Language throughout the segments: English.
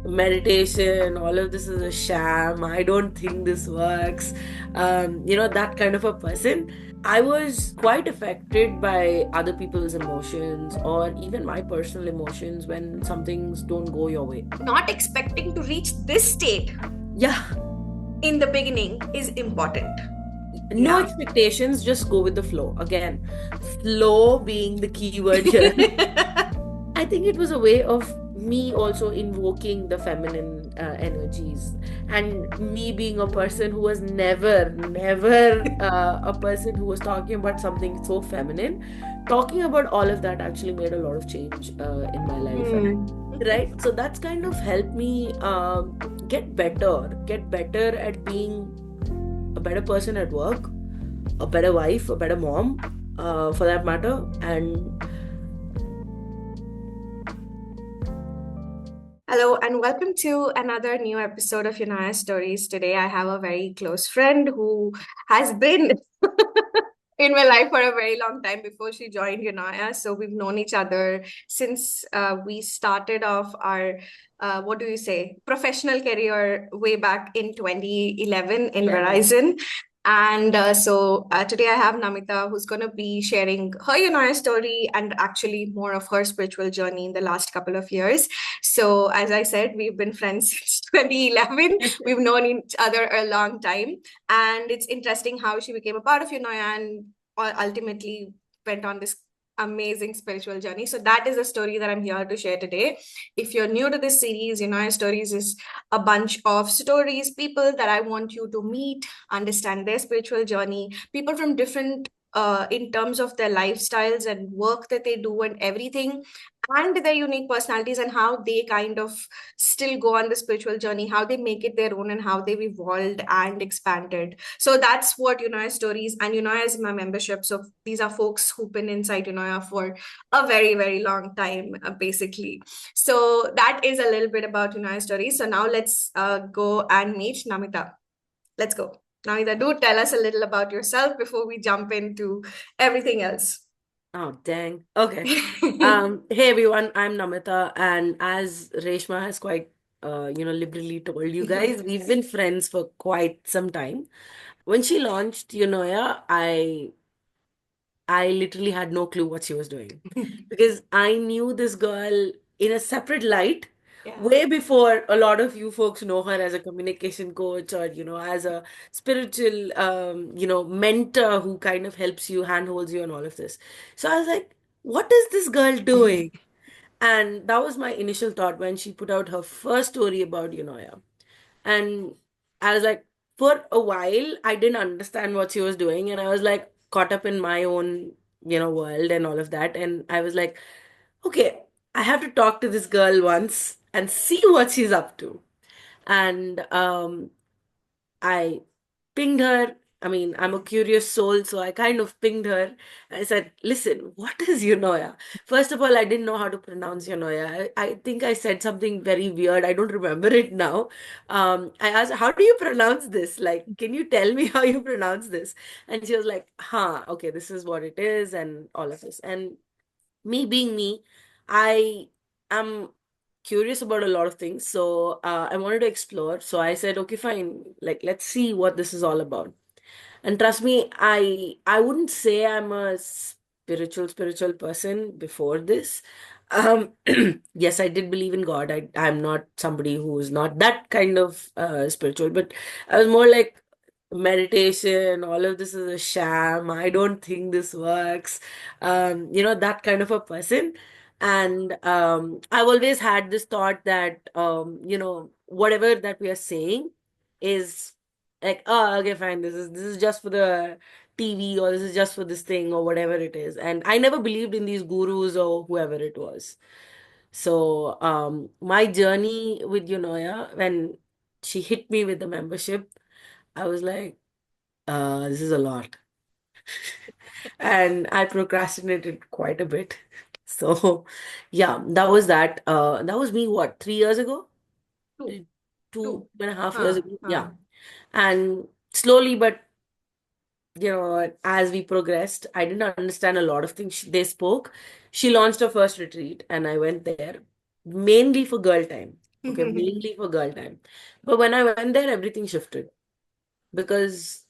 meditation, all of this is a sham. I don't think this works. That kind of a person. I was quite affected by other people's emotions or even my personal emotions when some things don't go your way. Not expecting to reach this state Yeah, in the beginning is important. no Yeah. expectations, just go with the flow. Again, flow being the key word here. I think it was a way of me also invoking the feminine energies, and me being a person who was never a person who was talking about something so feminine. Talking about all of that actually made a lot of change in my life, Hmm. right? So that's kind of helped me get better at being a better person at work, a better wife, a better mom, for that matter, and Hello and welcome to another new episode of Unaya Stories. Today I have a very close friend who has been in my life for a very long time before she joined Unaya. So we've known each other since we started off our what do you say, professional career way back in 2011 in yeah. Verizon. And today I have Namita, who's going to be sharing her Unaya story and actually more of her spiritual journey in the last couple of years. So, as I said, we've been friends since 2011. We've known each other a long time. And it's interesting how she became a part of Unaya and ultimately went on this amazing spiritual journey. So that is a story that I'm here to share today. If you're new to this series, Unaya Stories is a bunch of stories, people that I want you to meet, understand their spiritual journey, people from different in terms of their lifestyles and work that they do and everything, and their unique personalities and how they kind of still go on the spiritual journey, how they make it their own, and how they've evolved and expanded. So that's what Unaya Stories, and Unaya is my membership. So these are folks who've been inside Unaya for a very, very long time, basically. So that is a little bit about Unaya Stories. So now let's go and meet Namita. Let's go. Namita, do tell us a little about yourself before we jump into everything else. Oh, dang. Okay. Hey everyone, I'm Namita, and as Reshma has quite, liberally told you guys, we've been friends for quite some time. When she launched Eunoia, I literally had no clue what she was doing because I knew this girl in a separate light Yeah. way before a lot of you folks know her as a communication coach or, as a spiritual, mentor who kind of helps you, handholds you, and all of this. So I was like, what is this girl doing? And that was my initial thought when she put out her first story about Eunoia. And I was like, for a while, I didn't understand what she was doing. And I was like, caught up in my own, world and all of that. And I was like, okay, I have to talk to this girl once and see what she's up to. And I pinged her. I mean, I'm a curious soul, so I kind of pinged her. I said, listen, what is Eunoia? First of all, I didn't know how to pronounce Eunoia. I think I said something very weird. I don't remember it now. I asked, how do you pronounce this? Like, can you tell me how you pronounce this? And she was like, huh, okay, this is what it is, and all of this. And me being me, I am curious about a lot of things. So I wanted to explore. So I said, okay, fine. Like, let's see what this is all about. And trust me, I wouldn't say I'm a spiritual person before this. Um, yes, I did believe in God. I'm not somebody who is not that kind of spiritual, but I was more like meditation, all of this is a sham. I don't think this works. That kind of a person. And I've always had this thought that whatever that we are saying is like, oh, okay, fine, this is just for the TV, or this is just for this thing, or whatever it is. And I never believed in these gurus or whoever it was. So my journey with Eunoia, when she hit me with the membership, I was like, this is a lot. And I procrastinated quite a bit. So yeah, that was that. That was me, what, 3 years ago? Two. Two Two. and a half years Huh. ago. Yeah. Huh. And slowly, but as we progressed, I didn't understand a lot of things they spoke. She launched her first retreat, and I went there mainly for girl time. Okay, mainly for girl time. But when I went there, everything shifted because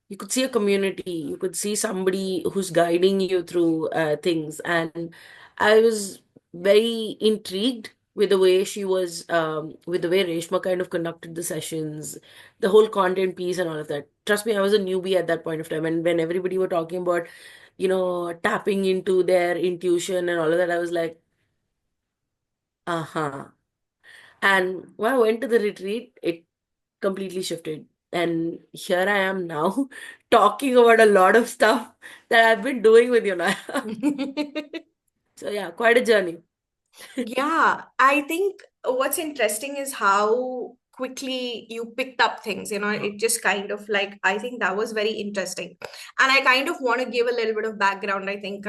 you could see a community, you could see somebody who's guiding you through things. And I was very intrigued with the way she was, with the way Reshma kind of conducted the sessions, the whole content piece and all of that. Trust me, I was a newbie at that point of time. And when everybody were talking about, tapping into their intuition and all of that, I was like, uh-huh. And when I went to the retreat, it completely shifted. And here I am now talking about a lot of stuff that I've been doing with Yonaya. So yeah, quite a journey. Yeah, I think what's interesting is how quickly you picked up things. It just kind of like, I think that was very interesting. And I kind of want to give a little bit of background, I think,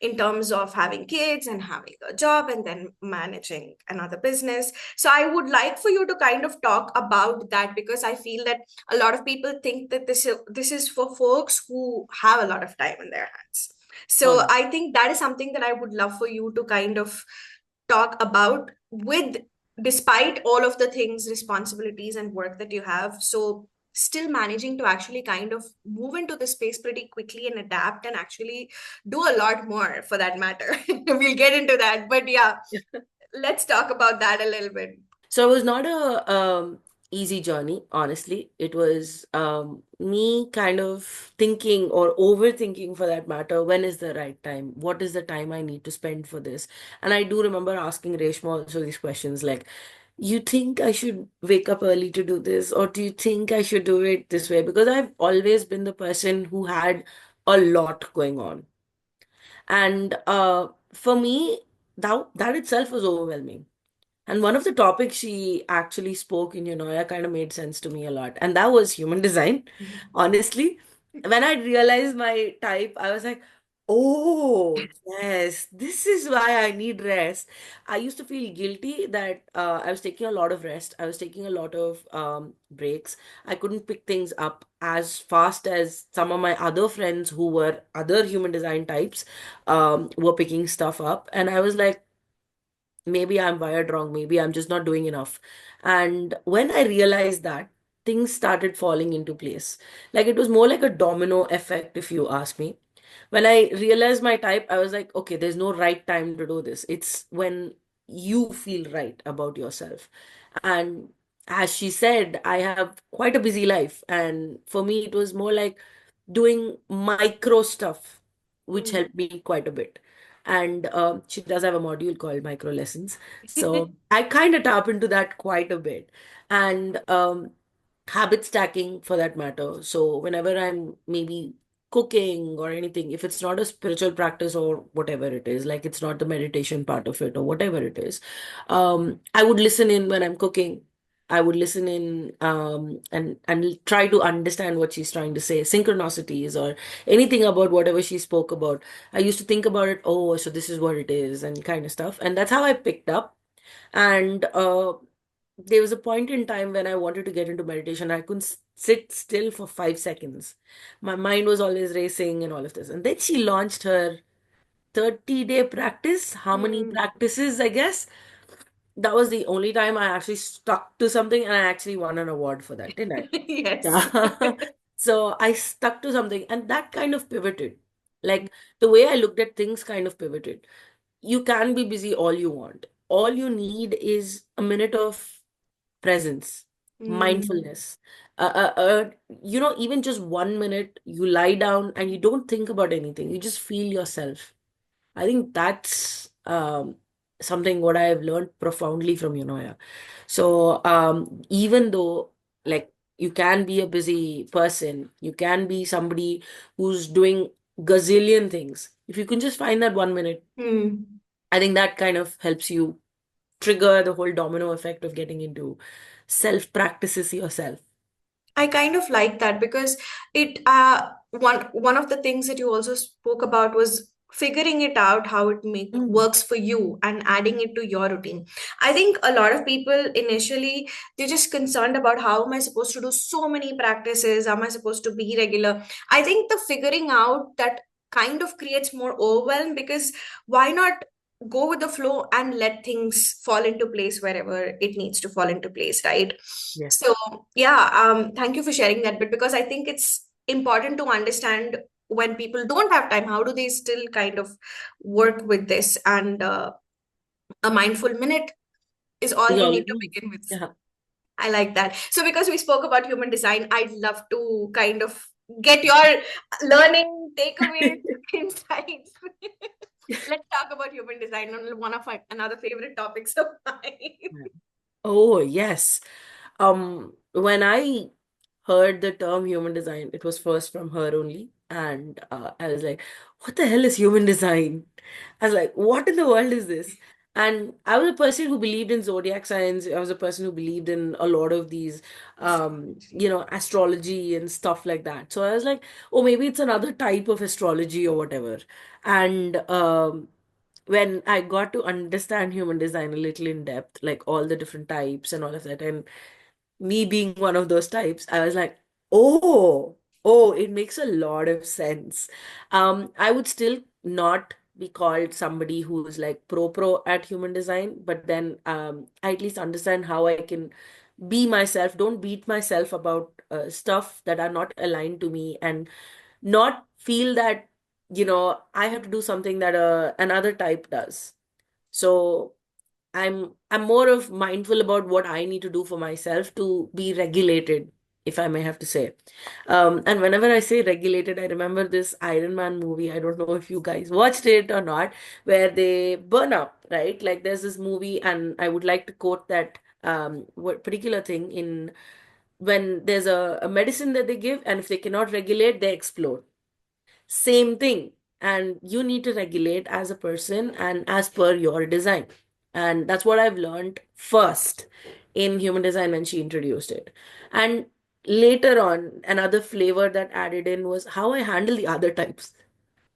in terms of having kids and having a job and then managing another business. So I would like for you to kind of talk about that, because I feel that a lot of people think that this is for folks who have a lot of time in their hands. Oh So no. I think that is something that I would love for you to kind of talk about with, despite all of the things, responsibilities and work that you have. So still managing to actually kind of move into the space pretty quickly and adapt and actually do a lot more for that matter. We'll get into that. But yeah, let's talk about that a little bit. So it was not a easy journey, honestly. It was me kind of thinking or overthinking for that matter, when is the right time? What is the time I need to spend for this? And I do remember asking Reshma also these questions like, you think I should wake up early to do this, or do you think I should do it this way? Because I've always been the person who had a lot going on. And for me, that itself was overwhelming. And one of the topics she actually spoke in Eunoia kind of made sense to me a lot. And that was human design. Honestly, when I realized my type, I was like, oh, yes, this is why I need rest. I used to feel guilty that I was taking a lot of rest. I was taking a lot of breaks. I couldn't pick things up as fast as some of my other friends who were other human design types were picking stuff up. And I was like, maybe I'm wired wrong, maybe I'm just not doing enough. And when I realized that, things started falling into place. Like it was more like a domino effect, if you ask me. When I realized my type, I was like, okay, there's no right time to do this. It's when you feel right about yourself. And as she said, I have quite a busy life. And for me, it was more like doing micro stuff, which Mm. helped me quite a bit. And she does have a module called Micro Lessons. So I kind of tap into that quite a bit. And habit stacking for that matter. So whenever I'm maybe cooking or anything, if it's not a spiritual practice or whatever it is, like it's not the meditation part of it or whatever it is, I would listen in when I'm cooking. I would listen in and try to understand what she's trying to say, synchronicities or anything about whatever she spoke about. I used to think about it, oh, so this is what it is, and kind of stuff. And that's how I picked up. And there was a point in time when I wanted to get into meditation. I couldn't sit still for 5 seconds. My mind was always racing and all of this. And then she launched her 30-day practice, harmony Mm. practices, I guess. That was the only time I actually stuck to something, and I actually won an award for that, didn't I? Yes. Yeah. So I stuck to something, and that kind of pivoted. Like the way I looked at things kind of pivoted. You can be busy all you want. All you need is a minute of presence, Mm. mindfulness. Even just 1 minute, you lie down and you don't think about anything. You just feel yourself. I think that's something what I have learned profoundly from Eunoia. So even though like you can be a busy person, you can be somebody who's doing gazillion things. If you can just find that 1 minute, Mm. I think that kind of helps you trigger the whole domino effect of getting into self practices yourself. I kind of like that, because it one of the things that you also spoke about was figuring it out how it make Mm. works for you and adding it to your routine. I think a lot of people initially, they're just concerned about how am I supposed to do so many practices, am I supposed to be regular. I think the figuring out that kind of creates more overwhelm, because why not go with the flow and let things fall into place wherever it needs to fall into place, right? Yes. So yeah, thank you for sharing that bit, because I think it's important to understand when people don't have time, how do they still kind of work with this? And a mindful minute is all Yeah, you all you need to need. begin with. Yeah. I like that. So, because we spoke about human design, I'd love to kind of get your learning takeaways, insights. Let's talk about human design, one of my another favorite topics of mine. Yeah. Oh, yes. When I heard the term human design, it was first from her only. And I was like, what the hell is human design? I was like, what in the world is this? And I was a person who believed in zodiac signs. I was a person who believed in a lot of these, astrology and stuff like that. So I was like, oh, maybe it's another type of astrology or whatever. And when I got to understand human design a little in depth, like all the different types and all of that, and me being one of those types, I was like, oh, it makes a lot of sense. I would still not be called somebody who's like pro at human design, but then I at least understand how I can be myself, don't beat myself about stuff that are not aligned to me, and not feel that, I have to do something that another type does. So I'm more of mindful about what I need to do for myself to be regulated, if I may have to say. And whenever I say regulated, I remember this Iron Man movie. I don't know if you guys watched it or not, where they burn up, right? Like there's this movie, and I would like to quote that what particular thing in when there's a medicine that they give, and if they cannot regulate, they explode. Same thing. And you need to regulate as a person and as per your design. And that's what I've learned first in human design when she introduced it. And later on, another flavor that added in was how I handle the other types.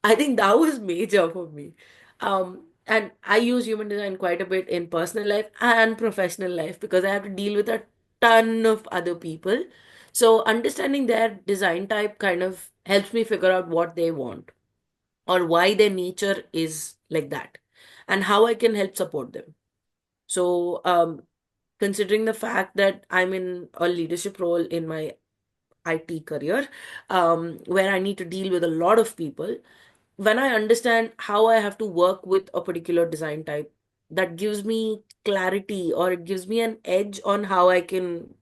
I think that was major for me. And I use human design quite a bit in personal life and professional life because I have to deal with a ton of other people. So understanding their design type kind of helps me figure out what they want or why their nature is like that and how I can help support them. So, considering the fact that I'm in a leadership role in my IT career, where I need to deal with a lot of people, when I understand how I have to work with a particular design type, that gives me clarity or it gives me an edge on how I can,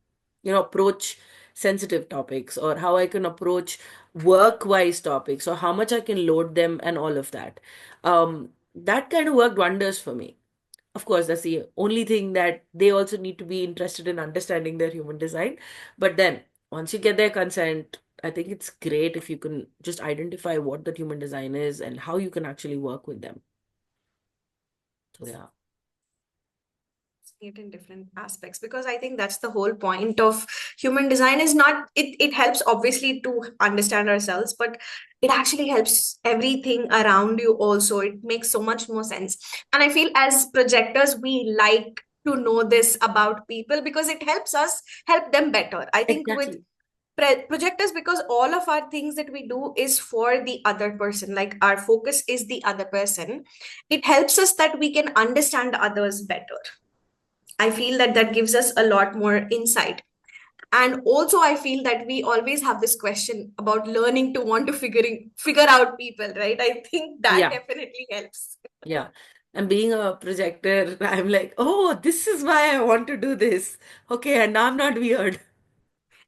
approach sensitive topics or how I can approach work-wise topics or how much I can load them and all of that. That kind of worked wonders for me. Of course, that's the only thing that they also need to be interested in understanding their human design. But then once you get their consent, I think it's great if you can just identify what that human design is and how you can actually work with them. So yeah. It in different aspects, because I think that's the whole point of human design. Is not it helps obviously to understand ourselves, but it actually helps everything around you also. It makes so much more sense. And I feel as projectors we like to know this about people because it helps us help them better. I think with Exactly. projectors, because all of our things that we do is for the other person, like our focus is the other person, it helps us that we can understand others better. I feel that that gives us a lot more insight. And also, I feel that we always have this question about learning to want to figure out people, right? I think that Yeah. definitely helps. Yeah. And being a projector, I'm like, oh, this is why I want to do this. Okay, and now I'm not weird.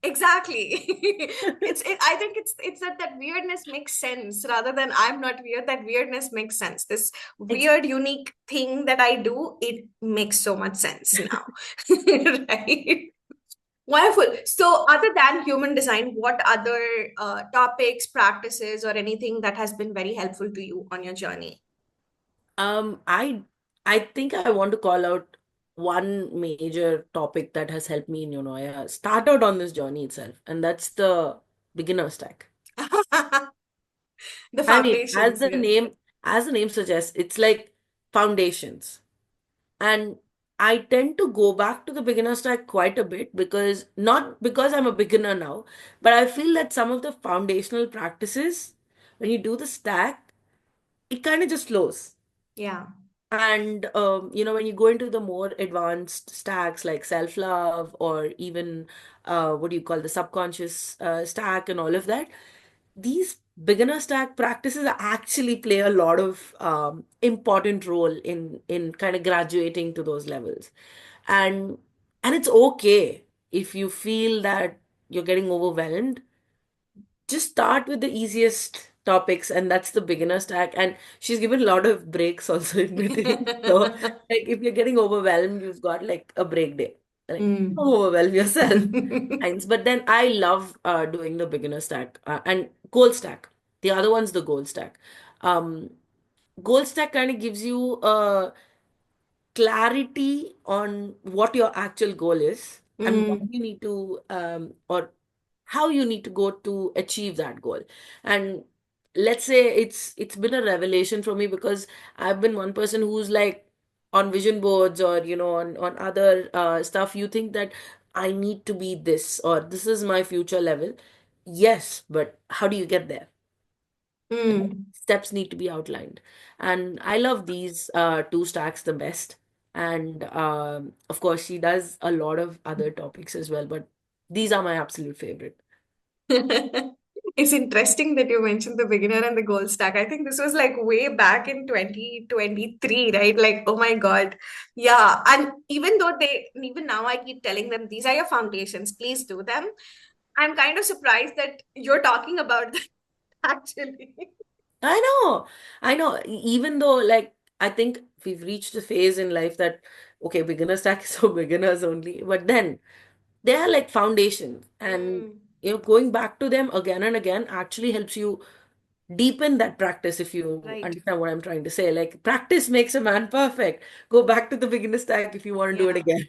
Exactly. I think it's that that weirdness makes sense rather than I'm not weird. That weirdness makes sense. This Ex- weird, unique thing that I do, it makes so much sense now. Right? Wonderful. So, other than human design, what other topics, practices, or anything that has been very helpful to you on your journey? I think I want to call out one major topic that has helped me, start out on this journey itself, and that's the beginner stack. The I mean, foundations, yeah. as the name suggests, it's like foundations. And I tend to go back to the beginner stack quite a bit because not because I'm a beginner now, but I feel that some of the foundational practices, when you do the stack, it kind of just flows. Yeah. And when you go into the more advanced stacks like self-love, or even what do you call the subconscious stack and all of that, these beginner stack practices actually play a lot of important role in kind of graduating to those levels. And it's okay if you feel that you're getting overwhelmed. Just start with the easiest topics, and that's the beginner stack. And she's given a lot of breaks also in between. So, like, if you're getting overwhelmed, you've got like a break day. Like, don't Mm. overwhelm yourself. Thanks. But then I love doing the beginner stack and goal stack. The other one's the goal stack. Um, Goal stack kind of gives you a clarity on what your actual goal is and what Mm. you need to or how you need to go to achieve that goal. And let's say it's been a revelation for me, because I've been one person who's like, on vision boards, or on other stuff, you think that I need to be this, or this is my future level. Yes, but how do you get there? Mm. Steps need to be outlined. And I love these two stacks the best. And of course, she does a lot of other topics as well, but these are my absolute favorite. It's interesting that you mentioned the beginner and the gold stack. I think this was like way back in 2023, right? Like, oh my God. Yeah. And even now I keep telling them, these are your foundations, please do them. I'm kind of surprised that you're talking about that actually. I know, I know. Even though, like, I think we've reached a phase in life that, okay, beginner stack is for beginners only, but then they are like foundations. And, Mm, going back to them again and again actually helps you deepen that practice, if you right. understand what I'm trying to say. Like, practice makes a man perfect. Go back to the beginner stack if you want to do it Yeah. again.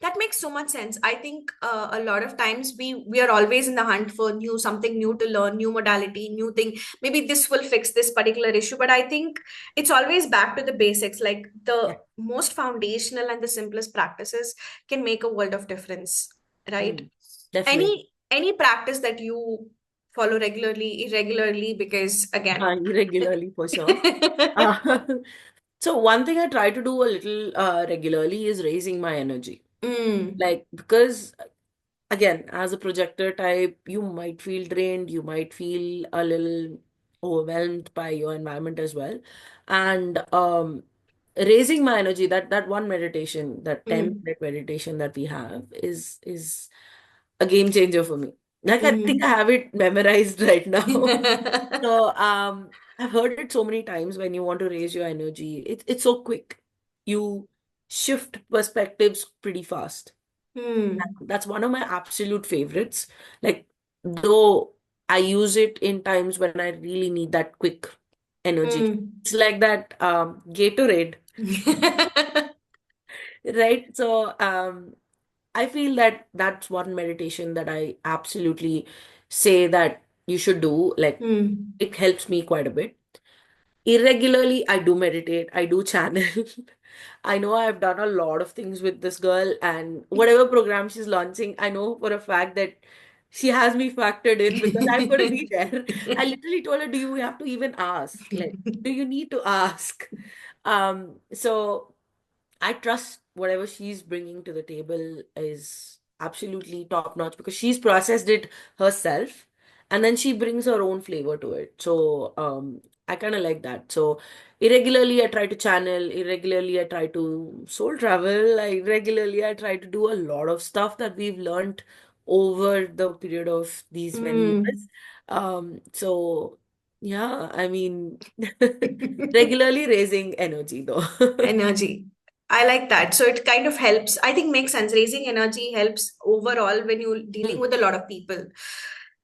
That makes so much sense. I think a lot of times we are always in the hunt for something new to learn, new modality, new thing. Maybe this will fix this particular issue, but I think it's always back to the basics. Like Yeah. the most foundational and the simplest practices can make a world of difference, right? Mm, definitely. Any practice that you follow regularly, irregularly, because again. Irregularly, for sure. Uh, so one thing I try to do a little regularly is raising my energy. Mm, Like, because again, as a projector type, you might feel drained, you might feel a little overwhelmed by your environment as well. And raising my energy, that one meditation, that 10 mm, minute meditation that we have is a game changer for me. Like, I think I mm. have it memorized right now. So I've heard it so many times. When you want to raise your energy, it's so quick. You shift perspectives pretty fast. Hmm. That's one of my absolute favorites. Like, though I use it in times when I really need that quick energy. Hmm. It's like that Gatorade, right? So I feel that that's one meditation that I absolutely say that you should do. Like, Hmm. it helps me quite a bit. Irregularly, I do meditate, I do channel. I know I've done a lot of things with this girl, and whatever program she's launching, I know for a fact that she has me factored in, because I'm going to be there. I literally told her, do you have to even ask? Like, do you need to ask? So I trust whatever she's bringing to the table is absolutely top notch, because she's processed it herself, and then she brings her own flavor to it. So I kind of like that. So irregularly I try to channel, irregularly I try to soul travel, irregularly I try to do a lot of stuff that we've learned over the period of these many years. Hmm. So yeah, I mean, regularly raising energy though. Energy. I like that. So it kind of helps. I think makes sense. Raising energy helps overall when you're dealing Hmm. with a lot of people,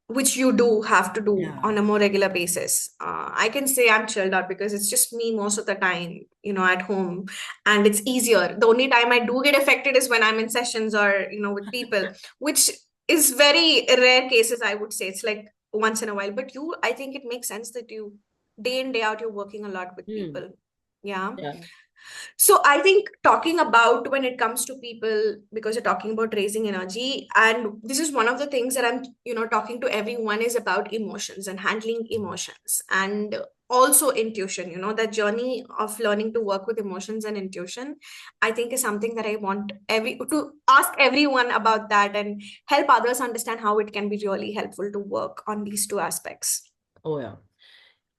which you do have to do Yeah. on a more regular basis. I can say I'm chilled out because it's just me most of the time, at home, and it's easier. The only time I do get affected is when I'm in sessions or, with people, which is very rare cases, I would say. It's like once in a while. But I think it makes sense that day in, day out, you're working a lot with Hmm. people. Yeah. Yeah. So I think talking about when it comes to people, because you're talking about raising energy, and this is one of the things that I'm, talking to everyone is about emotions and handling emotions and also intuition, that journey of learning to work with emotions and intuition, I think is something that I want every to ask everyone about that and help others understand how it can be really helpful to work on these two aspects. Oh yeah.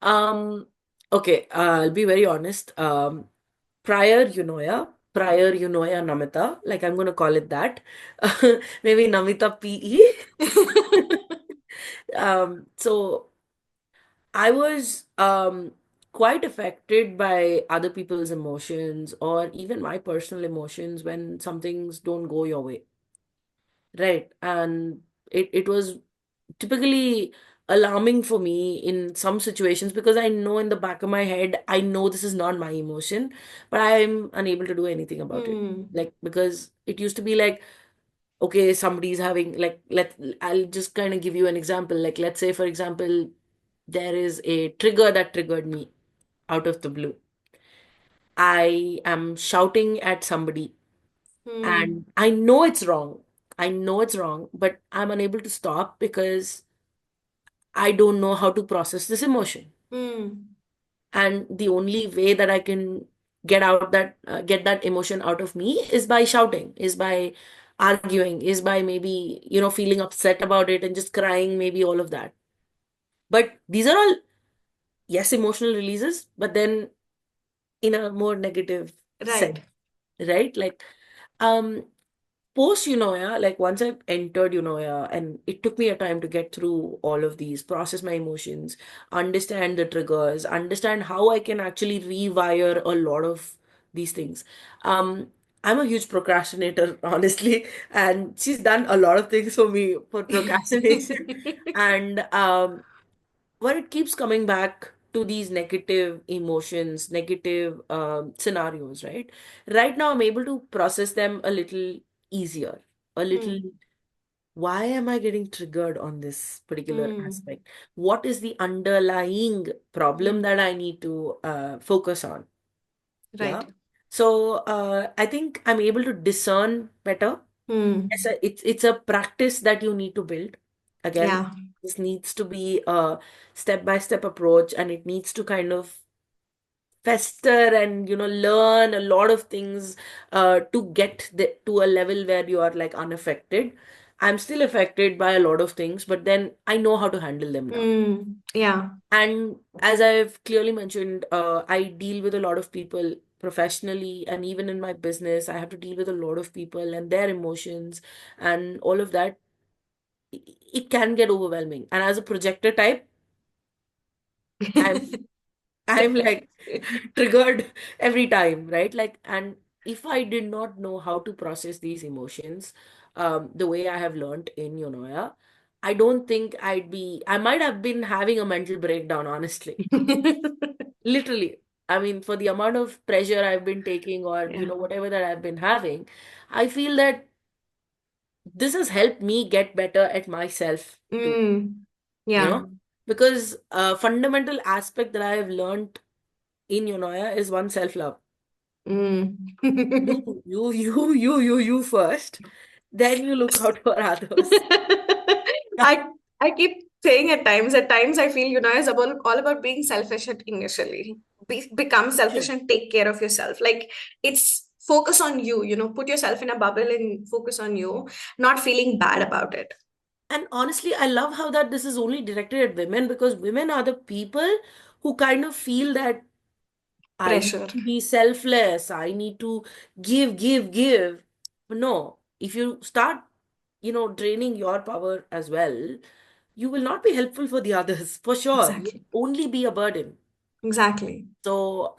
Um, okay, I'll be very honest. Prior Unoya Namita, like I'm gonna call it that. Maybe Namita PE. So I was quite affected by other people's emotions or even my personal emotions when some things don't go your way, right? And it was typically alarming for me in some situations because I know in the back of my head, I know this is not my emotion, but I'm unable to do anything about it. Hmm. Like, because it used to be like, okay, somebody's having, like, I'll just kind of give you an example. Like, let's say, for example, there is a trigger that triggered me out of the blue. I am shouting at somebody Hmm. and I know it's wrong. I know it's wrong, but I'm unable to stop because I don't know how to process this emotion. Hmm. And the only way that I can get that emotion out of me is by shouting, is by arguing, is by maybe, feeling upset about it and just crying, maybe all of that. But these are all, yes, emotional releases, but then in a more negative Right. sense, right? Like, um, post Eunoia, like once I entered Eunoia, and it took me a time to get through all of these, process my emotions, understand the triggers, understand how I can actually rewire a lot of these things. Um, I'm a huge procrastinator, honestly, and she's done a lot of things for me for procrastination. And but it keeps coming back to these negative emotions, negative scenarios, right? Right now, I'm able to process them a little easier, a little. Hmm. Why am I getting triggered on this particular Hmm. aspect? What is the underlying problem Hmm. that I need to focus on? Yeah. Right. So I think I'm able to discern better. Hmm. It's a practice that you need to build. Again, Yeah. this needs to be a step-by-step approach, and it needs to kind of fester and learn a lot of things to get to a level where you are like unaffected. I'm still affected by a lot of things, but then I know how to handle them now. Hmm. Yeah. And as I've clearly mentioned, I deal with a lot of people professionally, and even in my business, I have to deal with a lot of people and their emotions and all of that. It can get overwhelming. And as a projector type, I'm I'm like triggered every time, right? Like, and if I did not know how to process these emotions, the way I have learned in Yonoya, I don't think I might have been having a mental breakdown, honestly. Literally. I mean, for the amount of pressure I've been taking or, Yeah. whatever that I've been having, I feel that this has helped me get better at myself too, Hmm. you Yeah. know, because a fundamental aspect that I have learned in Yonoya is one self-love. Hmm. You first, then you look out for others. I I keep saying at times I feel, it's about all about being selfish initially. Become selfish True. and take care of yourself. Like it's focus on you, put yourself in a bubble and focus on you, not feeling bad about it. And honestly, I love how that this is only directed at women because women are the people who kind of feel that I need Pressure. to be selfless. I need to give, give, give. But no, if you start, draining your power as well, you will not be helpful for the others, for sure. You'll Exactly. only be a burden. Exactly. So,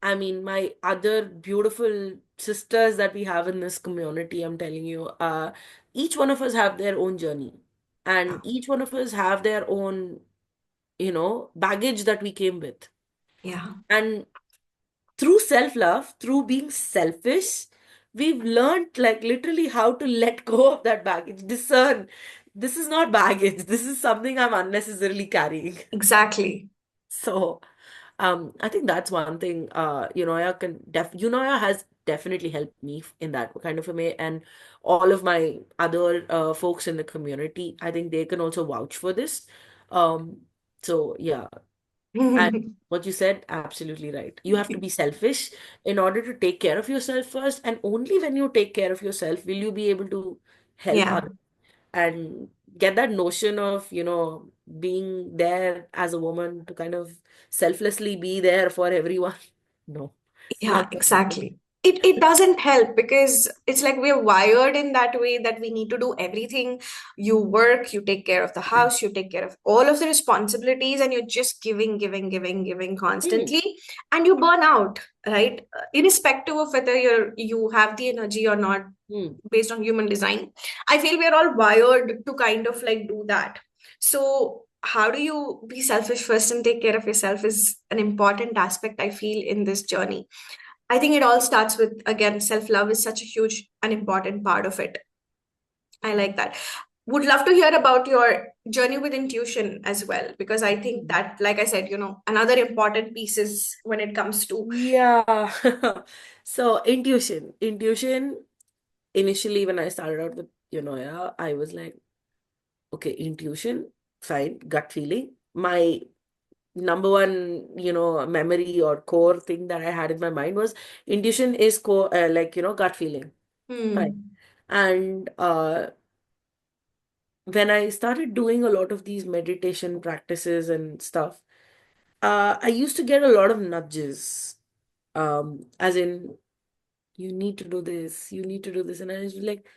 I mean, my other beautiful sisters that we have in this community, I'm telling you, each one of us have their own journey, and each one of us have their own, baggage that we came with. Yeah. And through self-love, through being selfish, we've learned like literally how to let go of that baggage, discern this is not baggage, this is something I'm unnecessarily carrying. Exactly. So, I think that's one thing. Eunoia Eunoia has definitely helped me in that kind of a way, and all of my other folks in the community. I think they can also vouch for this. Um, so yeah, and what you said, absolutely right. You have to be selfish in order to take care of yourself first, and only when you take care of yourself will you be able to help Yeah. others and get that notion of, being there as a woman to kind of selflessly be there for everyone. No, it's Yeah, not gonna happen. exactly. It doesn't help because it's like we're wired in that way that we need to do everything. You work, you take care of the house, you take care of all of the responsibilities, and you're just giving, giving, giving, giving Hmm. constantly, and you burn out, right? Irrespective of whether you have the energy or not, Hmm. based on human design. I feel we're all wired to kind of like do that. So how do you be selfish first and take care of yourself is an important aspect, I feel, in this journey. I think it all starts with, again, self love is such a huge and important part of it. I like that. Would love to hear about your journey with intuition as well, because I think that, like I said, another important piece is when it comes to. Yeah. So intuition, initially when I started out with, yeah, I was like, okay, intuition, fine, gut feeling. My number one, memory or core thing that I had in my mind was intuition is core, like, gut feeling. Fine. Hmm. And when I started doing a lot of these meditation practices and stuff, I used to get a lot of nudges, as in, you need to do this, you need to do this. And I was like,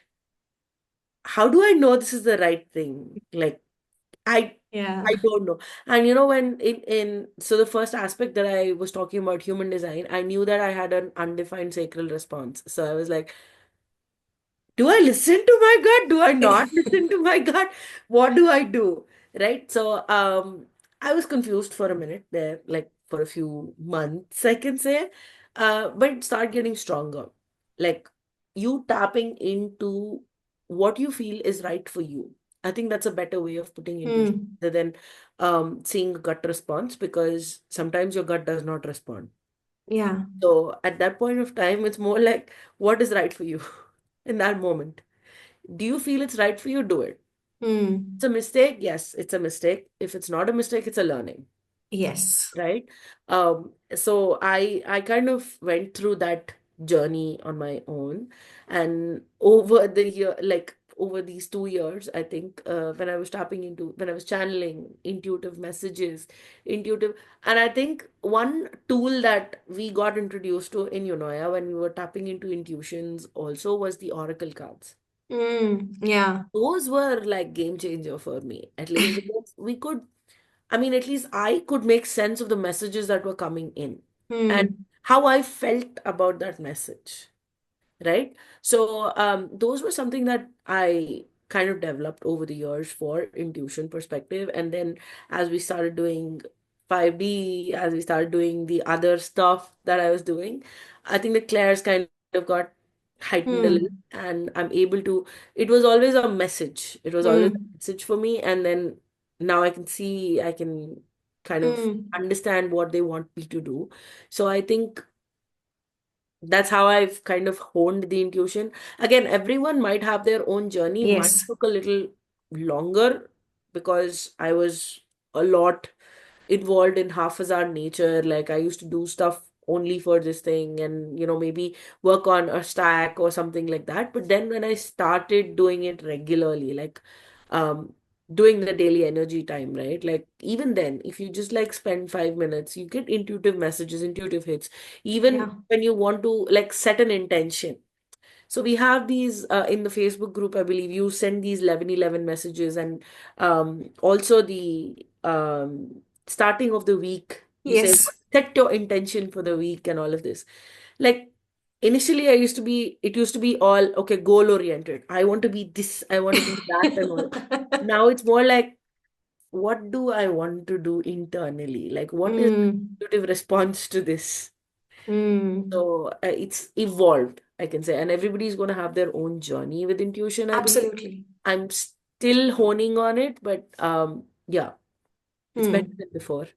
how do I know this is the right thing? Like, I Yeah. I don't know. And when in so the first aspect that I was talking about human design, I knew that I had an undefined sacral response. So I was like, do I listen to my gut? Do I not listen to my gut? What do I do? Right? So I was confused for a minute there, like for a few months, I can say. But it started getting stronger. Like you tapping into what you feel is right for you. I think that's a better way of putting intuition Hmm. rather than seeing a gut response, because sometimes your gut does not respond. Yeah. So at that point of time, it's more like what is right for you in that moment. Do you feel it's right for you? Do it. It's Hmm. a mistake. Yes, it's a mistake. If it's not a mistake, it's a learning, Yes. right? So I kind of went through that journey on my own, and over the year, like over these 2 years, I think when I was channeling intuitive messages, intuitive, and I think one tool that we got introduced to in Unoya when we were tapping into intuitions also was the oracle cards. Hmm. Yeah. Those were like game changer for me, at least because at least I could make sense of the messages that were coming in and Hmm. how I felt about that message, right? So those were something that I kind of developed over the years for intuition perspective. And then as we started doing 5D, as we started doing the other stuff that I was doing, I think the clairs kind of got heightened a little, Hmm. and I'm able to. It was always a message. It was always a Hmm. message for me, and then now I can see, I can kind of Hmm. understand what they want me to do. So I think that's how I've kind of honed the intuition. Again, everyone might have their own journey. Mine Yes. took a little longer because I was a lot involved in haphazard nature. Like I used to do stuff only for this thing and, maybe work on a stack or something like that. But then when I started doing it regularly, like um doing the daily energy time, right? Like even then, if you just like spend 5 minutes, you get intuitive messages, intuitive hits. Even Yeah. when you want to like set an intention, so we have these in the Facebook group, I believe you send these 1111 messages, and also the starting of the week, you say, Yes. set your intention for the week and all of this. Like initially, it used to be all, okay, goal oriented. I want to be this, I want to be that, and all. Now it's more like, what do I want to do internally? Like, what is the Hmm. intuitive response to this? Hmm. So it's evolved, I can say, and everybody's going to have their own journey with intuition, I believe. Absolutely. I'm still honing on it, but yeah, it's better Hmm. than before.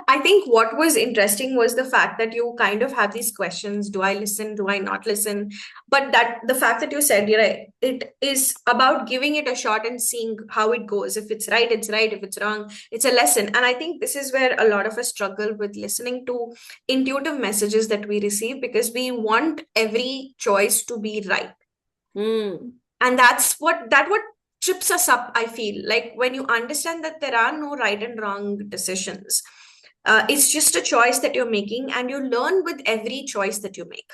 I I think what was interesting was the fact that you kind of have these questions. Do I listen? Do I not listen? But that the fact that you said, right, it is about giving it a shot and seeing how it goes. If it's right, it's right. If it's wrong, it's a lesson. And I think this is where a lot of us struggle with listening to intuitive messages that we receive, because we want every choice to be right. Hmm. And that what trips us up, I feel. Like when you understand that there are no right and wrong decisions, it's just a choice that you're making, and you learn with every choice that you make.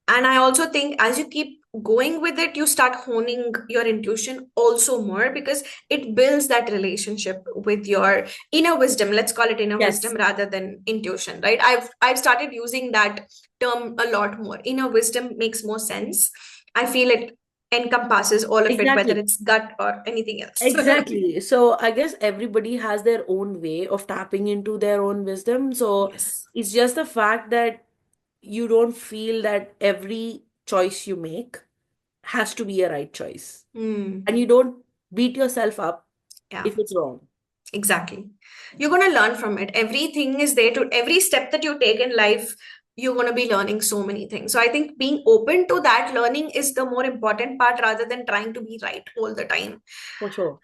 And I also think as you keep going with it, you start honing your intuition also more, because it builds that relationship with your inner wisdom. Let's call it inner wisdom Yes, rather than intuition, right? I've started using that term a lot more. Inner wisdom makes more sense. I feel it encompasses all of it, whether exactly. it's gut or anything else. Exactly. So I guess everybody has their own way of tapping into their own wisdom. So Yes. it's just the fact that you don't feel that every choice you make has to be a right choice. And Hmm. you don't beat yourself up Yeah. if it's wrong. Exactly. You're going to learn from it. Everything is there to every step that you take in life, you're going to be learning so many things. So I think being open to that learning is the more important part, rather than trying to be right all the time. For sure.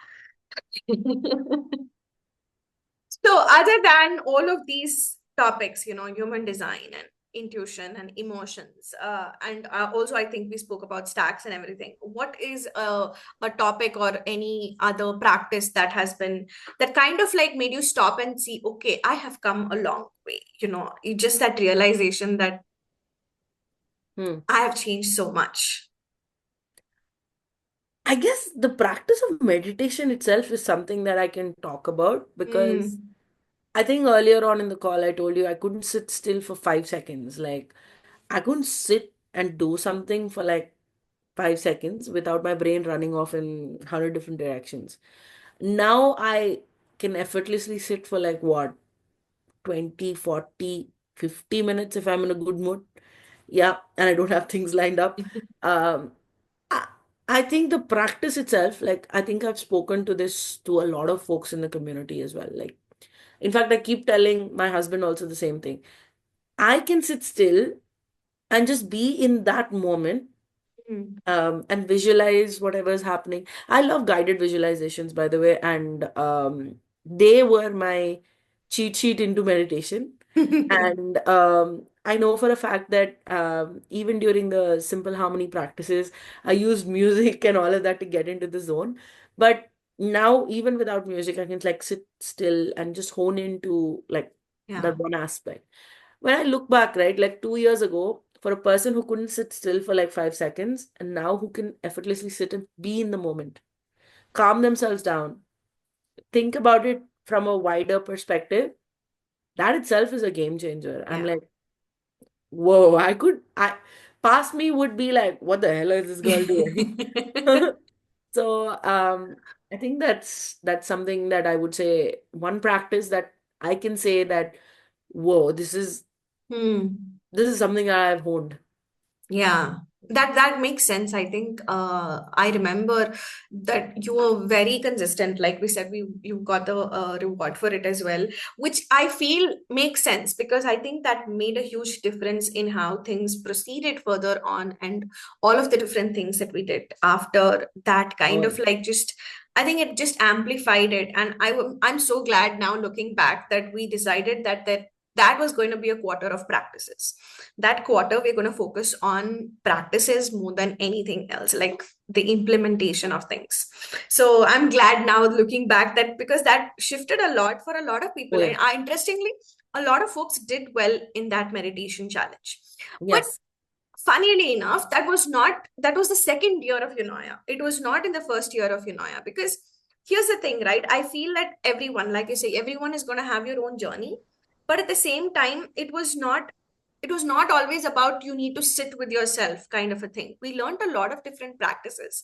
So, other than all of these topics, human design and intuition and emotions, and also I think we spoke about stacks and everything. What is a topic or any other practice that has been that kind of like made you stop and see, okay, I have come a long way, just that realization that Hmm. I have changed so much. I guess the practice of meditation itself is something that I can talk about because Mm. I think earlier on in the call I told you I couldn't sit still for 5 seconds. Like I couldn't sit and do something for like 5 seconds without my brain running off in 100 different directions. Now I can effortlessly sit for like what, 20, 40, 50 minutes if I'm in a good mood. Yeah, and I don't have things lined up. Um, I, I think the practice itself, like I think I've spoken to this to a lot of folks in the community as well. Like, in fact, I keep telling my husband also the same thing. I can sit still and just be in that moment Mm. and visualize whatever is happening. I love guided visualizations, by the way, and they were my cheat sheet into meditation. And I know for a fact that even during the simple harmony practices, I used music and all of that to get into the zone. But now, even without music, I can like sit still and just hone into like Yeah, that one aspect. When I look back, right, like 2 years ago, for a person who couldn't sit still for like 5 seconds, and now who can effortlessly sit and be in the moment, calm themselves down, think about it from a wider perspective, that itself is a game changer. I'm yeah. like, whoa, past me would be like, what the hell is this girl doing? So, I think that's something that I would say one practice that I can say that, whoa, Hmm. this is something that I've honed. Yeah, that makes sense. I think I remember that you were very consistent. Like we said, you got the reward for it as well, which I feel makes sense, because I think that made a huge difference in how things proceeded further on, and all of the different things that we did after that kind of Oh, like just. I think it just amplified it, and I'm so glad now looking back that we decided that was going to be a quarter of practices. That quarter we're going to focus on practices more than anything else, like the implementation of things. So I'm glad now looking back, that because that shifted a lot for a lot of oh people, and yeah. interestingly, a lot of folks did well in that meditation challenge. But Yes. funnily enough, that was the second year of Unaya. It was not in the first year of Unaya, because here's the thing, right? I feel that everyone, like I say, everyone is going to have your own journey, but at the same time, it was not always about you need to sit with yourself kind of a thing. We learned a lot of different practices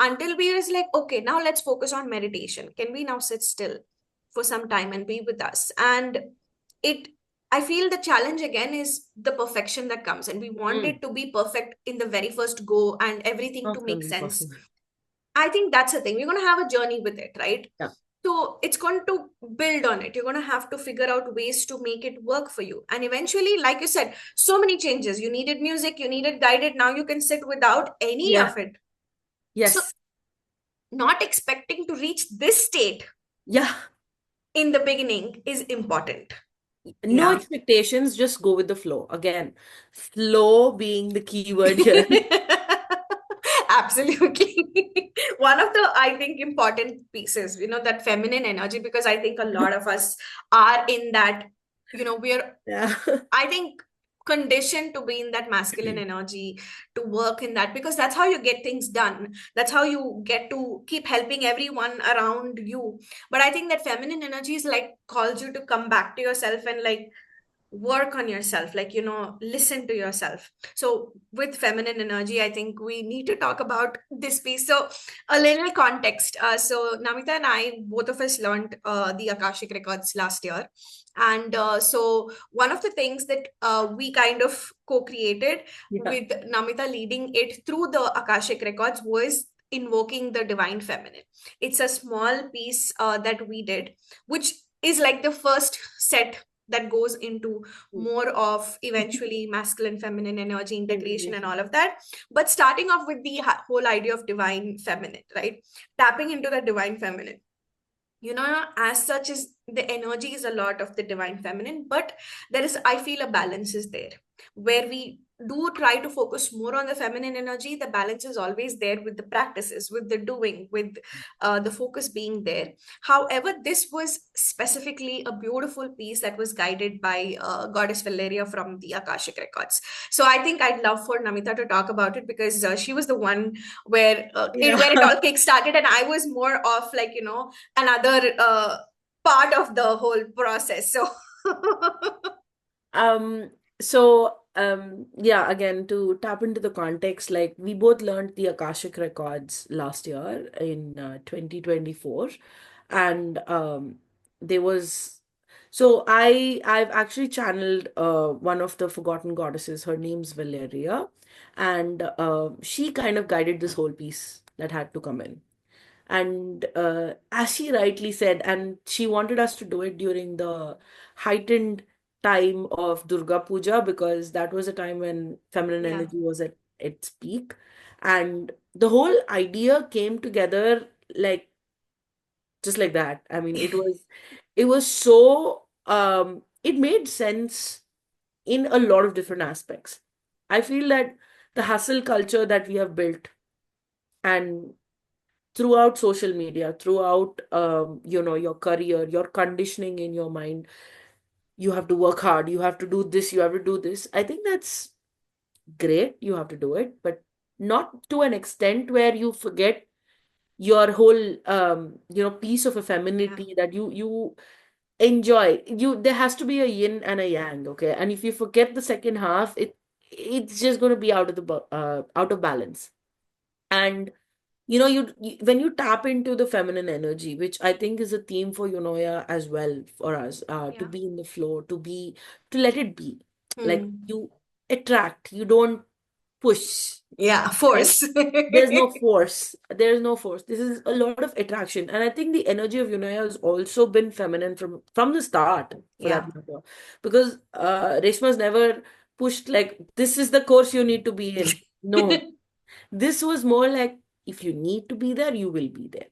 until we was like, okay, now let's focus on meditation. Can we now sit still for some time and be with us? And it I feel the challenge again is the perfection that comes, and we want Hmm. it to be perfect in the very first go and everything to Not make gonna be sense. possible. I think that's the thing. We're going to have a journey with it, right? Yeah. So it's going to build on it. You're going to have to figure out ways to make it work for you. And eventually, like you said, so many changes. You needed music, you needed guided. Now you can sit without any Yeah. of it. So, Yes. not expecting to reach this state Yeah. in the beginning is important. No Yeah. expectations, just go with the flow. Again, flow being the key word here. Absolutely. One of the, I think, important pieces, that feminine energy, because I think a lot of us are in that, we're, Yeah. I think, conditioned to be in that masculine energy, to work in that, because that's how you get things done. That's how you get to keep helping everyone around you. But I think that feminine energy is like calls you to come back to yourself and like work on yourself, like listen to yourself. So with feminine energy, I think we need to talk about this piece. So a little context. So Namita and I, both of us learned the Akashic records last year, and so one of the things that we kind of co-created Yeah. with Namita leading it through the Akashic records was invoking the divine feminine. It's a small piece that we did, which is like the first set that goes into more of eventually masculine feminine energy integration and Integration. all of that. But starting off with the whole idea of divine feminine, right? Tapping into the divine feminine, as such, is the energy is a lot of the divine feminine, but there is, I feel, a balance is there where we do try to focus more on the feminine energy. The balance is always there with the practices, with the doing, with the focus being there. However, this was specifically a beautiful piece that was guided by Goddess Valeria from the Akashic records. So I think I'd love for Namita to talk about it, because she was the one Yeah. where it all kick started, and I was more of like, another part of the whole process. So Um, yeah, again, to tap into the context, like we both learned the Akashic records last year in 2024. And there was, so I've actually channeled one of the forgotten goddesses. Her name's Valeria, and she kind of guided this whole piece that had to come in. And as she rightly said, and she wanted us to do it during the heightened time of Durga Puja, because that was a time when feminine yeah, energy was at its peak. And the whole idea came together like just like that. I mean, it was so it made sense in a lot of different aspects. I feel that the hustle culture that we have built, and throughout social media, throughout your career, your conditioning in your mind, you have to work hard, you have to do this, you have to do this. I think that's great, you have to do it, but not to an extent where you forget your whole piece of a yeah, femininity that you enjoy. There has to be a yin and a yang, okay? And if you forget the second half, it's just going to be out of balance. And when you tap into the feminine energy, which I think is a theme for Eunoia as well for us, to yeah. be in the flow, to let it be. Like Hmm. you attract, you don't push, Yeah, right? force. There's no force. There's no force. This is a lot of attraction. And I think the energy of Eunoia has also been feminine from the start, for that Yeah. matter. Because Reshma's never pushed like, this is the course you need to be in. No. This was more like, if you need to be there, you will be there.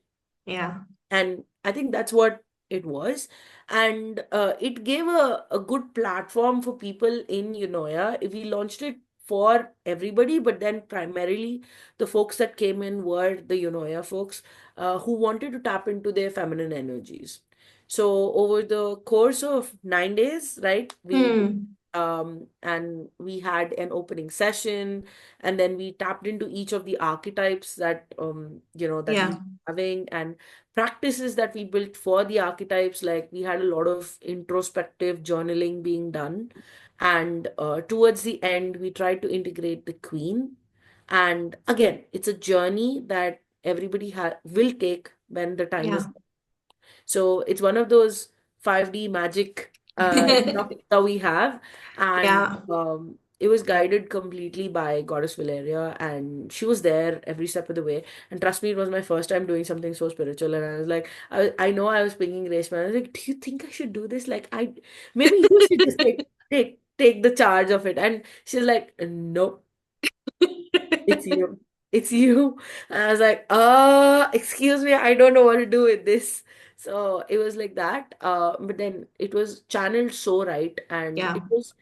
Yeah. And I think that's what it was. And it gave a good platform for people in Eunoia. We launched it for everybody, but then primarily the folks that came in were the Eunoia folks who wanted to tap into their feminine energies. So over the course of 9 days, right, Hmm. and we had an opening session, and then we tapped into each of the archetypes that we Yeah. were having, and practices that we built for the archetypes. Like we had a lot of introspective journaling being done, and towards the end we tried to integrate the queen. And again, it's a journey that everybody will take when the time is. Yeah. So it's one of those 5D magic stuff that we have. And Yeah. it was guided completely by Goddess Valeria, and she was there every step of the way. And trust me, it was my first time doing something so spiritual. And I was like, I know I was pinging Reshma. I was like, do you think I should do this? Like, maybe you should just take the charge of it. And she's like, nope, it's you. It's you. And I was like, excuse me, I don't know what to do with this. So it was like that. But then it was channeled so right, and Yeah. it was,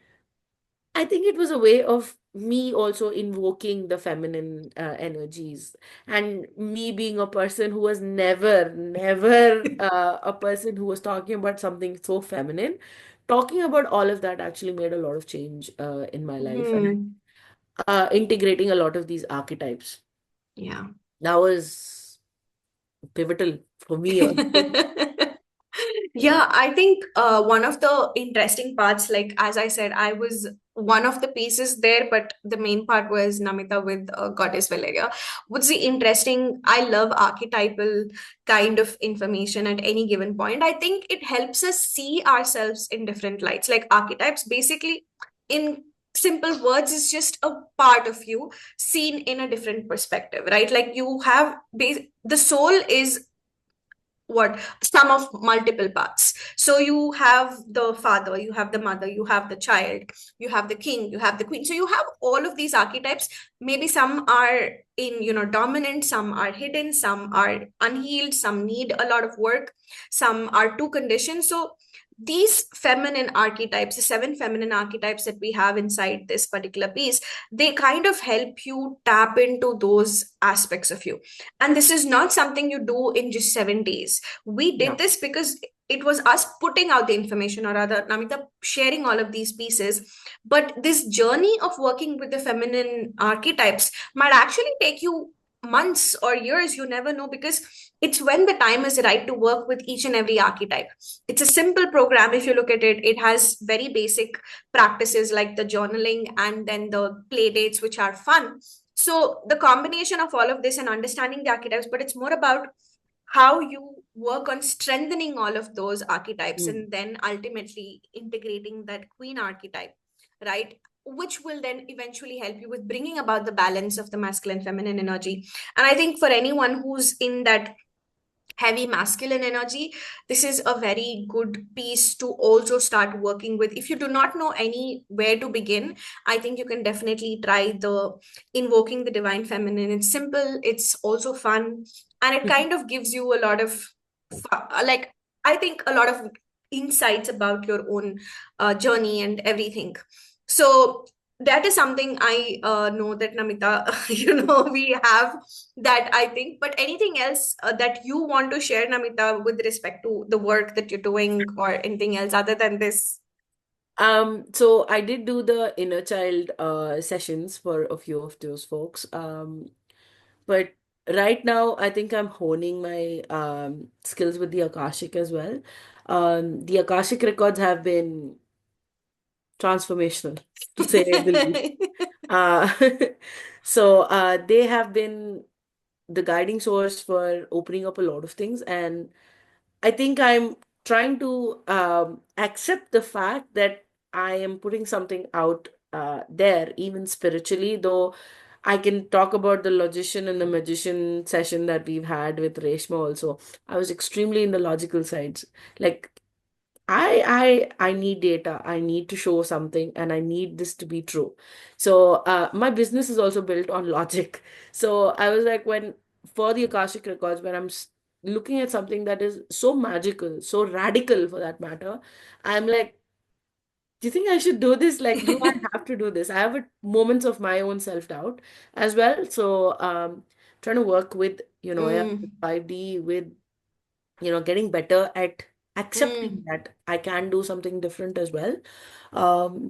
I think it was a way of me also invoking the feminine energies, and me being a person who was never a person who was talking about something so feminine. Talking about all of that actually made a lot of change in my life, and Hmm. integrating a lot of these archetypes. Yeah. That was pivotal for me also. Yeah, I think one of the interesting parts, like as I said, I was one of the pieces there, but the main part was Namita with Goddess Valeria. What's the interesting? I love archetypal kind of information at any given point. I think it helps us see ourselves in different lights. Like archetypes, basically, in simple words, is just a part of you seen in a different perspective, right? Like you have the soul is what sum of multiple parts. So you have the father, you have the mother, you have the child, you have the king, you have the queen. So you have all of these archetypes. Maybe some are in, dominant, some are hidden, some are unhealed, some need a lot of work, some are too conditioned. So these feminine archetypes, the seven feminine archetypes that we have inside this particular piece, they kind of help you tap into those aspects of you. And this is not something you do in just 7 days. We Yeah. did this because it was us putting out the information, or rather Namita sharing all of these pieces. But this journey of working with the feminine archetypes might actually take you months or years, you never know, because it's when the time is right to work with each and every archetype. It's a simple program. If you look at it, it has very basic practices like the journaling and then the play dates, which are fun. So the combination of all of this and understanding the archetypes, but it's more about how you work on strengthening all of those archetypes Mm. and then ultimately integrating that queen archetype, right? Which will then eventually help you with bringing about the balance of the masculine feminine energy. And I think for anyone who's in that heavy masculine energy, this is a very good piece to also start working with. If you do not know any where to begin, I think you can definitely try the invoking the divine feminine. It's simple, it's also fun, and it kind of gives you a lot of like, I think a lot of insights about your own journey and everything. So that is something I know that Namita, we have that, I think. But anything else that you want to share, Namita, with respect to the work that you're doing or anything else other than this? So I did do the inner child sessions for a few of those folks. But right now I think I'm honing my skills with the Akashic as well. The Akashic records have been transformational, to say the least. Uh, they have been the guiding source for opening up a lot of things, and I think I'm trying to accept the fact that I am putting something out there, even spiritually, though I can talk about the logician and the magician session that we've had with Reshma also. I was extremely in the logical sides. Like I need data. I need to show something and I need this to be true. So my business is also built on logic. So I was like, when for the Akashic records, when looking at something that is so magical, so radical for that matter, I'm like, do you think I should do this? Like, do I have to do this? I have moments of my own self-doubt as well. So trying to work with, yeah, Mm, 5D, with getting better at accepting mm. that I can do something different as well.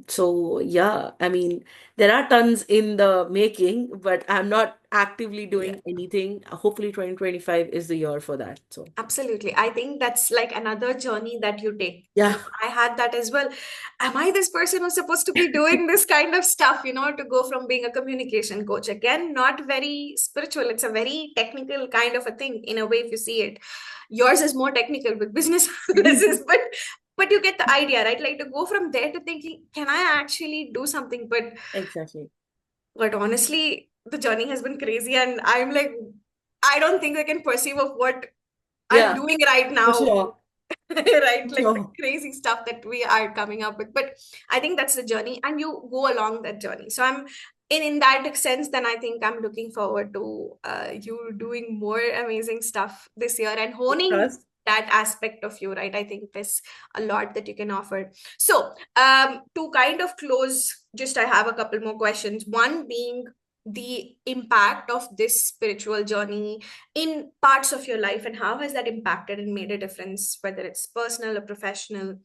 So yeah, I mean, there are tons in the making, but I'm not actively Yeah. doing anything. Hopefully 2025 is the year for that. So Absolutely. I think that's like another journey that you take. yeah. I had that as well. Am I this person who's supposed to be doing this kind of stuff, to go from being a communication coach? Again, not very spiritual. It's a very technical kind of a thing in a way, if you see it. Yours is more technical with business analysis, but but you get the idea, right? Like to go from there to thinking, can I actually do something? Exactly. But honestly, the journey has been crazy, and I'm like, I don't think I can perceive of what I'm Yeah, doing right for now. sure. Right, For like the sure. crazy stuff that we are coming up with, but I think that's the journey, and you go along that journey. So I'm in that sense, then I think I'm looking forward to you doing more amazing stuff this year and honing Trust. that aspect of you, right? I think there's a lot that you can offer. So to kind of close, just I have a couple more questions, one being the impact of this spiritual journey in parts of your life, and how has that impacted and made a difference, whether it's personal or professional,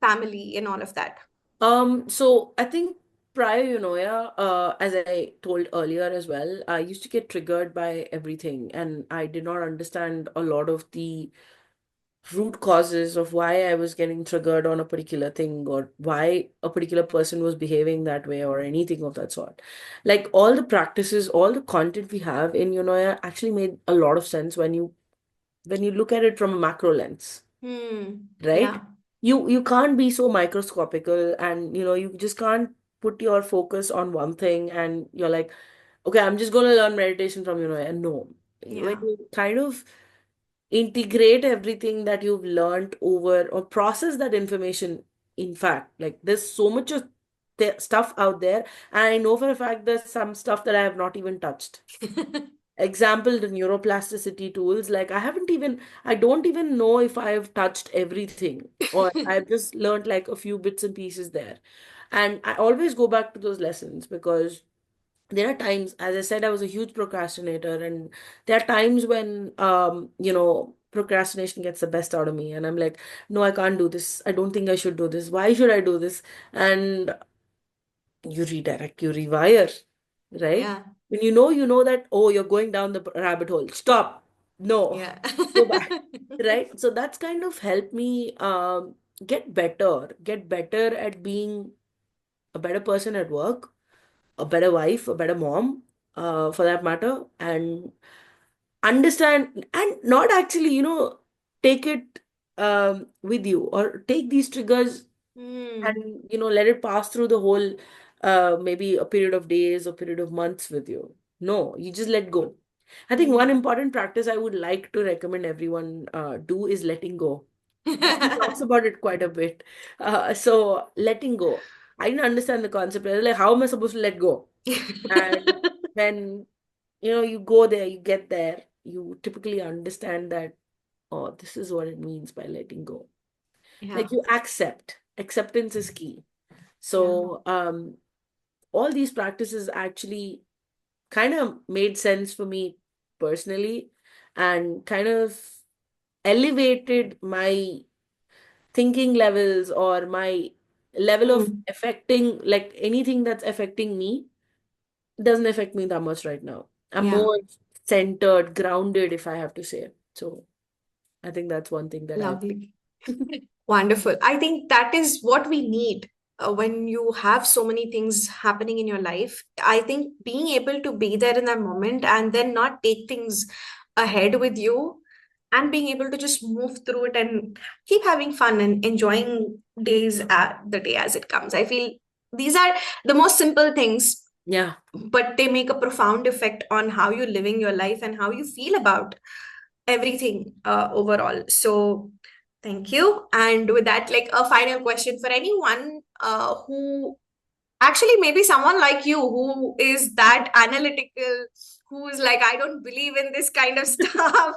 family, and all of that? So I think prior, yeah, as I told earlier as well, I used to get triggered by everything, and I did not understand a lot of the root causes of why I was getting triggered on a particular thing, or why a particular person was behaving that way, or anything of that sort. Like all the practices, all the content we have in Yonoya actually made a lot of sense when you look at it from a macro lens, right? Yeah. You can't be so microscopical, and you just can't put your focus on one thing, and you're like, okay, I'm just going to learn meditation from and no, when Yeah. you kind of integrate everything that you've learned over, or process that information, in fact, like there's so much of stuff out there, and I know for a fact there's some stuff that I have not even touched. Example, the neuroplasticity tools, like I don't even know if I've touched everything, or I've just learned like a few bits and pieces there. And I always go back to those lessons, because there are times, as I said, I was a huge procrastinator, and there are times when procrastination gets the best out of me, and I'm like, no, I can't do this, I don't think I should do this, why should I do this? And you redirect, you rewire, right? Yeah. When you know that, oh, you're going down the rabbit hole, stop, no, Yeah. go back, right? So that's kind of helped me get better at being a better person at work, a better wife, a better mom, for that matter, and understand, and not actually, take it with you, or take these triggers Hmm. and let it pass through the whole, maybe a period of days or period of months with you. No, you just let go. I think one Hmm. important practice I would like to recommend everyone do is letting go. He talks about it quite a bit. So letting go, I didn't understand the concept. I was like, how am I supposed to let go? And when you go there, you get there, you typically understand that, oh, this is what it means by letting go. Yeah. Like, you accept. Acceptance is key. Yeah. So all these practices actually kind of made sense for me personally, and kind of elevated my thinking levels, or my level of Hmm. affecting, like anything that's affecting me doesn't affect me that much right now. I'm Yeah. more centered, grounded, if I have to say. So I think that's one thing that I. Lovely. Wonderful. I think that is what we need when you have so many things happening in your life. I think being able to be there in that moment and then not take things ahead with you, and being able to just move through it and keep having fun and enjoying days at the day as it comes. I feel these are the most simple things, Yeah, but they make a profound effect on how you're living your life and how you feel about everything overall. So thank you. And with that, like a final question for anyone who actually, maybe someone like you who is that analytical, who is like, I don't believe in this kind of stuff,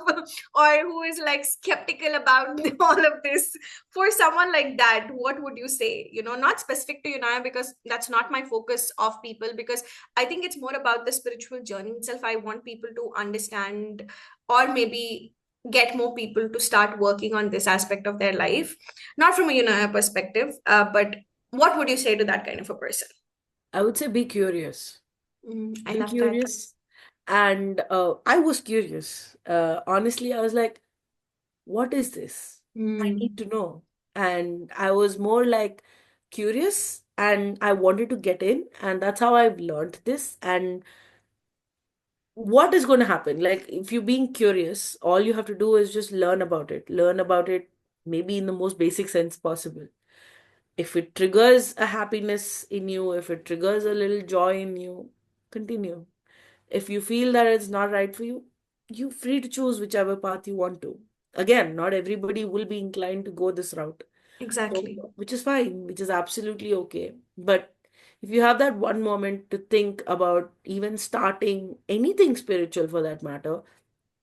or who is like skeptical about all of this. For someone like that, what would you say? Not specific to Unaya, because that's not my focus of people, because I think it's more about the spiritual journey itself. I want people to understand, or maybe get more people to start working on this aspect of their life, not from a Unaya perspective, but what would you say to that kind of a person? I would say be curious. I Be love that. curious. And I was curious. Honestly, I was like, what is this? I need Mm, to know. And I was more like curious, and I wanted to get in, and that's how I've learned this. And what is going to happen? Like, if you're being curious, all you have to do is just learn about it. Learn about it maybe in the most basic sense possible. If it triggers a happiness in you, if it triggers a little joy in you, continue. If you feel that it's not right for you, you're free to choose whichever path you want to. Again, not everybody will be inclined to go this route. So, Exactly. which is fine, which is absolutely okay. But if you have that one moment to think about even starting anything spiritual for that matter,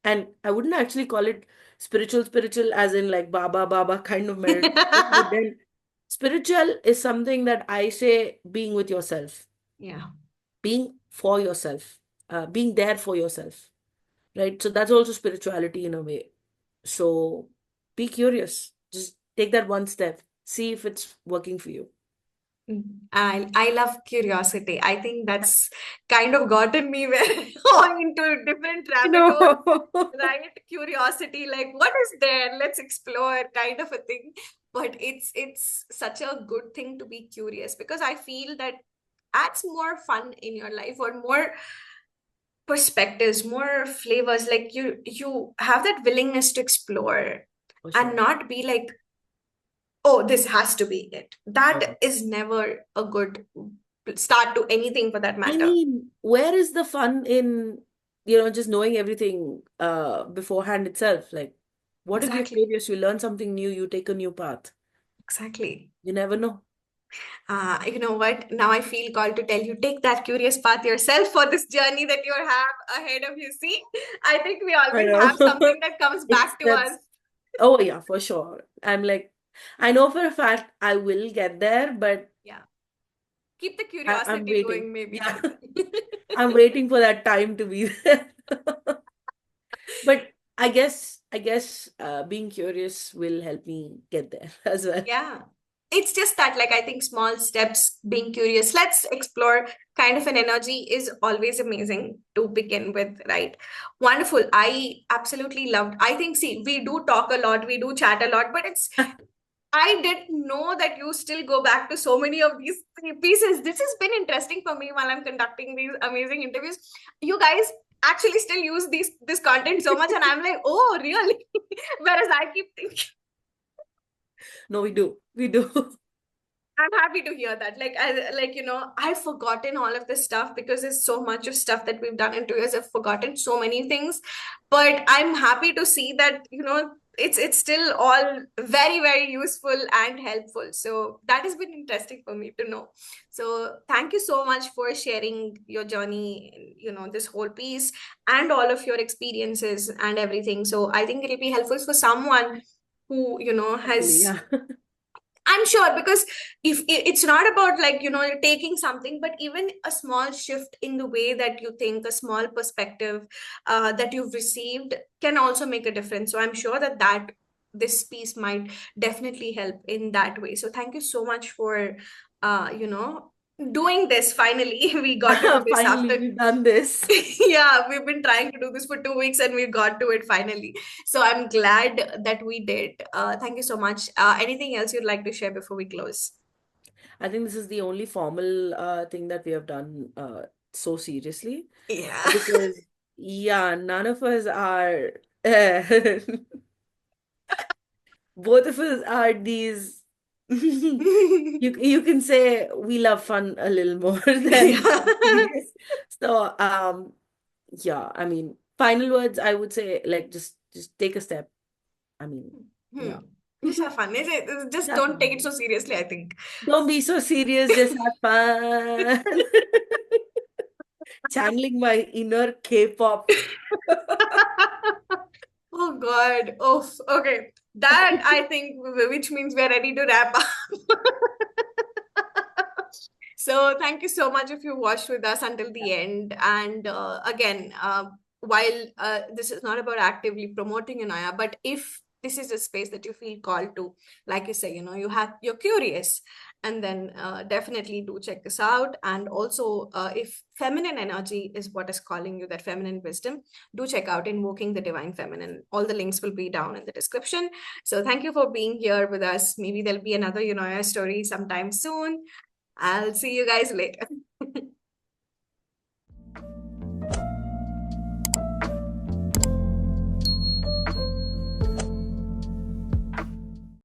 and I wouldn't actually call it spiritual as in like Baba kind of meditation, but then spiritual is something that I say being with yourself, Yeah. being for yourself, being there for yourself, right? So that's also spirituality in a way. So be curious. Just take that one step. See if it's working for you. I love curiosity. I think that's kind of gotten me where into different rabbit No. holes, right? Curiosity, like what is there? Let's explore, kind of a thing. But it's such a good thing to be curious, because I feel that adds more fun in your life, or more perspectives, more flavors. Like you have that willingness to explore For and sure. not be like, oh, this has to be it. Yeah. That is never a good start to anything for that I matter. mean, where is the fun in, just knowing everything beforehand itself? Like, what if you're Exactly. curious, you learn something new, you take a new path? Exactly. You never know. You know what? Now I feel called to tell you, take that curious path yourself for this journey that you have ahead of you. See, I think we I always know. have something that comes It's back to us. that's Oh yeah, for sure. I'm like, I know for a fact I will get there, but Yeah. Keep the I'm curiosity waiting. going, maybe. Yeah, I'm waiting for that time to be there. But I guess being curious will help me get there as well. Yeah. It's just that, like, I think small steps, being curious, let's explore kind of an energy is always amazing to begin with, right? Wonderful. I absolutely loved. I think, see, we do talk a lot, we do chat a lot, but I didn't know that you still go back to so many of these pieces. This has been interesting for me while I'm conducting these amazing interviews. You guys actually still use this content so much, and I'm like, oh, really? Whereas I keep thinking, No, we do. We do. I'm happy to hear that. Like, I've forgotten all of this stuff because there's so much of stuff that we've done in 2 years. I've forgotten so many things, but I'm happy to see that, it's still all very, very useful and helpful. So that has been interesting for me to know. So thank you so much for sharing your journey, this whole piece and all of your experiences and everything. So I think it'll be helpful for someone who, Hopefully, has, yeah. I'm sure, because if it's not about, like, you're taking something, but even a small shift in the way that you think, a small perspective that you've received can also make a difference. So I'm sure that this piece might definitely help in that way. So thank you so much for, uh, you know, doing this. Finally, we got to do this Finally, after. we've done this. Yeah, we've been trying to do this for 2 weeks and we got to it finally. So I'm glad that we did. Thank you so much. Anything else you'd like to share before we close? I think this is the only formal thing that we have done so seriously Yeah. because, yeah, none of us are, both of us are these. You can say we love fun a little more than Yeah. serious. So, yeah, I mean, final words, I would say like just take a step. I mean, Hmm. yeah. Just have fun. Just Have don't take it fun. so seriously, I think. Don't be so serious, just have fun. Channeling my inner K-pop. Oh God. Oh, okay. That I think, which means we're ready to wrap up. So thank you so much if you watched with us until the end. And again, while this is not about actively promoting Anaya, but if this is a space that you feel called to, like you say, you're curious, and then definitely do check this out. And also, if feminine energy is what is calling you, that feminine wisdom, do check out Invoking the Divine Feminine. All the links will be down in the description. So thank you for being here with us. Maybe there'll be another, story sometime soon. I'll see you guys later.